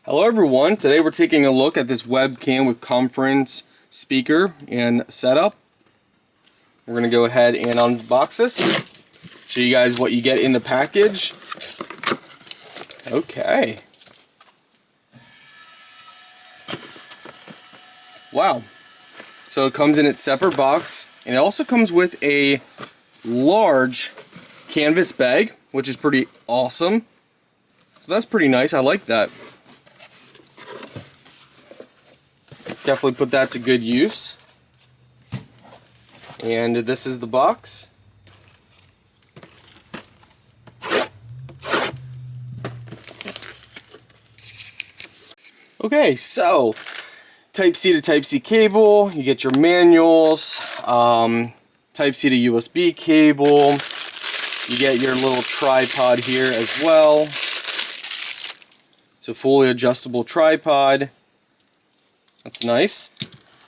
Hello everyone, today we're taking a look at this webcam with conference speaker and setup. We're going to go ahead and unbox this, show you guys what you get in the package. Okay. Wow. So it comes in its separate box, and it also comes with a large canvas bag, which is pretty awesome. So that's pretty nice, I like that. Definitely put that to good use. And this is the box. Okay, so Type-C to Type-C cable, you get your manuals, Type-C to USB cable, you get your little tripod here as well. So fully adjustable tripod. That's nice.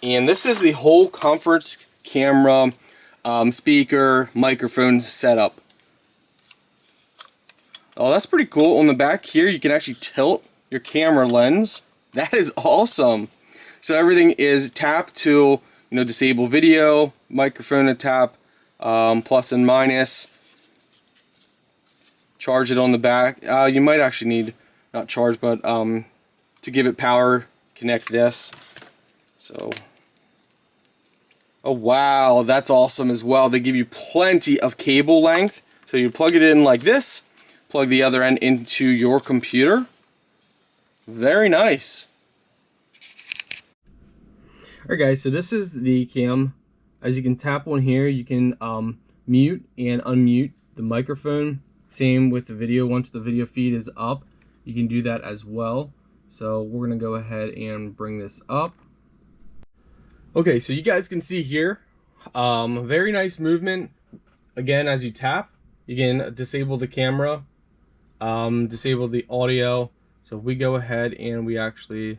And this is the whole conference camera, speaker, microphone setup. Oh, that's pretty cool. On the back here, you can actually tilt your camera lens. That is awesome. So everything is tap to, disable video, microphone to tap, plus and minus. Charge it on the back. You might actually need, not charge, but to give it power, connect this. So, oh wow, that's awesome as well. They give you plenty of cable length. So you plug it in like this, plug the other end into your computer. Very nice. Alright guys, so this is the cam. As you can tap on here, you can mute and unmute the microphone. Same with the video. Once the video feed is up, you can do that as well. So we're going to go ahead and bring this up. Okay, so you guys can see here, very nice movement. Again, as you tap, you can disable the camera, disable the audio. So if we go ahead and we actually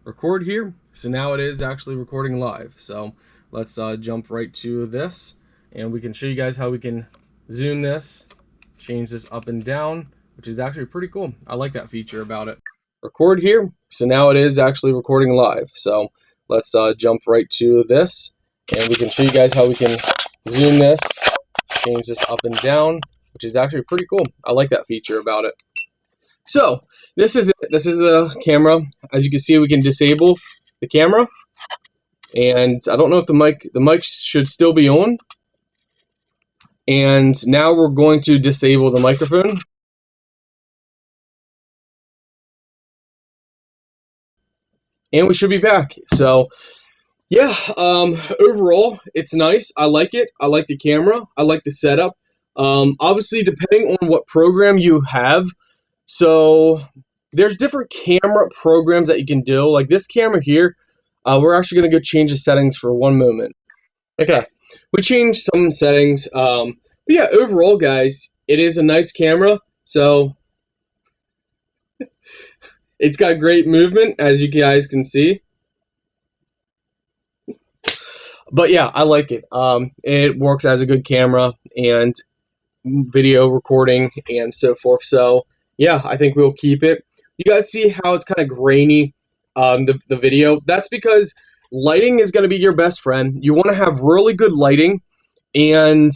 record here, so now it is actually recording live. So let's jump right to this, and we can show you guys how we can zoom this, change this up and down, which is actually pretty cool. I like that feature about it. Record here, so now it is actually recording live. So let's jump right to this, and we can show you guys how we can zoom this, change this up and down, which is actually pretty cool. I like that feature about it. So this is it. This is the camera. As you can see, we can disable the camera, and I don't know if the mic should still be on. And now we're going to disable the microphone. And we should be back. So yeah, overall it's nice. I like it. I like the camera. I like the setup. Obviously, depending on what program you have, so there's different camera programs that you can do. Like this camera here, we're actually going to go change the settings for one moment. Okay, we changed some settings. But yeah, overall, guys, it is a nice camera. So it's got great movement, as you guys can see. But yeah, I like it. It works as a good camera and video recording and so forth. So yeah, I think we'll keep it. You guys see how it's kind of grainy, the video? That's because lighting is going to be your best friend. You want to have really good lighting, and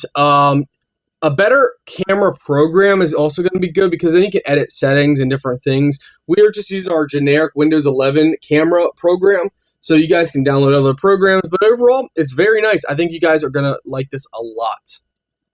a better camera program is also going to be good, because then you can edit settings and different things. We are just using our generic Windows 11 camera program, so you guys can download other programs. But overall, it's very nice. I think you guys are going to like this a lot.